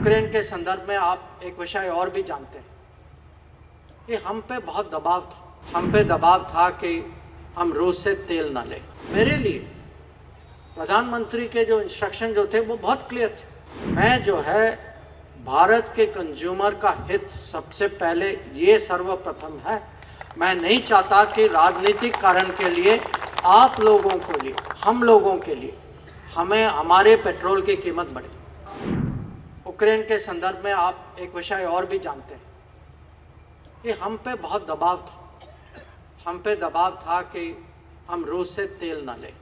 Ukraine के संदर्भ में आप एक विषय और भी जानते हैं कि हम पे बहुत दबाव था। हम पे दबाव था कि हम रूस से तेल ना लें। मेरे लिए प्रधानमंत्री के जो इंस्ट्रक्शन जो थे वो बहुत क्लियर थे। मैं जो है भारत के कंज्यूमर का हित सबसे पहले ये सर्वप्रथम है। मैं नहीं चाहता कि राजनीतिक कारण के लिए आप लोगों के लिए, हम लोगों के लिए हमें हमारे पेट्रोल की कीमत बढ़े। यूक्रेन के संदर्भ में आप एक विषय और भी जानते हैं कि हम पे बहुत दबाव था। हम पे दबाव था कि हम रूस से तेल ना लें।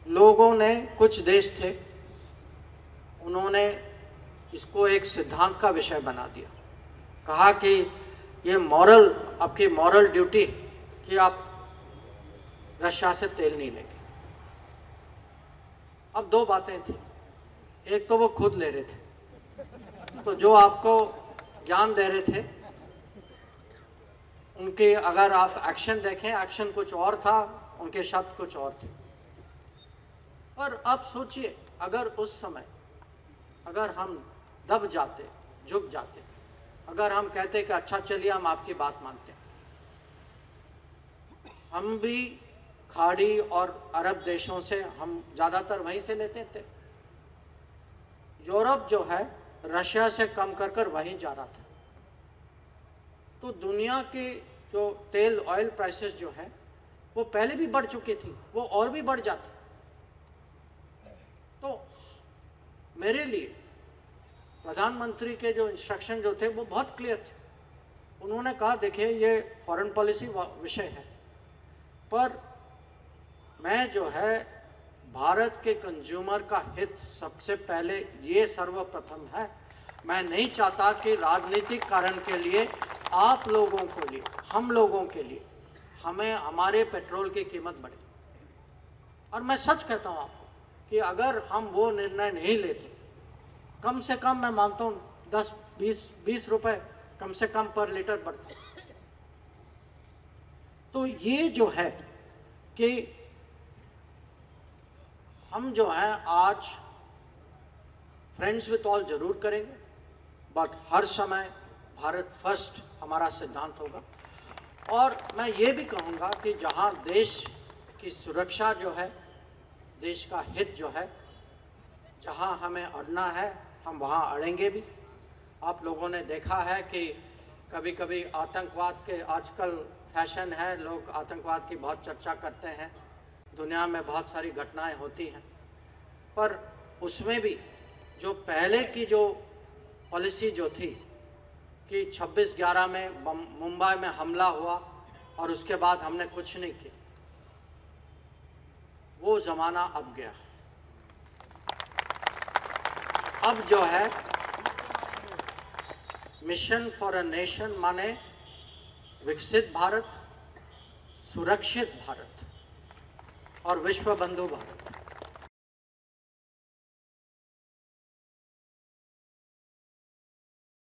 लोगों ने, कुछ देश थे, उन्होंने इसको एक सिद्धांत का विषय बना दिया। कहा कि ये आपकी मॉरल ड्यूटी कि आप रशिया से तेल नहीं लेंगे। अब दो बातें थी। एक तो वो खुद ले रहे थे, तो जो आपको ज्ञान दे रहे थे उनके अगर आप एक्शन देखें, एक्शन कुछ और था, उनके शब्द कुछ और थे। और अब सोचिए, अगर उस समय अगर हम दब जाते, झुक जाते, अगर हम कहते कि अच्छा चलिए हम आपकी बात मानते हैं, हम भी खाड़ी और अरब देशों से, हम ज़्यादातर वहीं से लेते थे। यूरोप जो है रशिया से कम कर कर वहीं जा रहा था। तो दुनिया के जो तेल ऑयल प्राइसेस जो है वो पहले भी बढ़ चुकी थी, वो और भी बढ़ जाती। तो मेरे लिए प्रधानमंत्री के जो इंस्ट्रक्शन जो थे वो बहुत क्लियर थे। उन्होंने कहा देखिए ये फॉरेन पॉलिसी विषय है, पर मैं जो है भारत के कंज्यूमर का हित सबसे पहले ये सर्वप्रथम है। मैं नहीं चाहता कि राजनीतिक कारण के लिए आप लोगों के लिए, हम लोगों के लिए हमें हमारे पेट्रोल की कीमत बढ़े। और मैं सच कहता हूँ आपको कि अगर हम वो निर्णय नहीं लेते, कम से कम मैं मानता हूँ 10-20 रुपए कम से कम पर लीटर बढ़ते। तो ये जो है कि हम जो है आज फ्रेंड्स विथ ऑल जरूर करेंगे, बट हर समय भारत फर्स्ट हमारा सिद्धांत होगा। और मैं ये भी कहूँगा कि जहाँ देश की सुरक्षा जो है, देश का हित जो है, जहाँ हमें अड़ना है हम वहाँ अड़ेंगे भी। आप लोगों ने देखा है कि कभी कभी आतंकवाद के, आजकल फैशन है, लोग आतंकवाद की बहुत चर्चा करते हैं, दुनिया में बहुत सारी घटनाएं होती हैं, पर उसमें भी जो पहले की जो पॉलिसी जो थी कि 26/11 में मुंबई में हमला हुआ और उसके बाद हमने कुछ नहीं किया, वो ज़माना अब गया। अब जो है मिशन फॉर अ नेशन माने विकसित भारत, सुरक्षित भारत और विश्व बंधु भारत।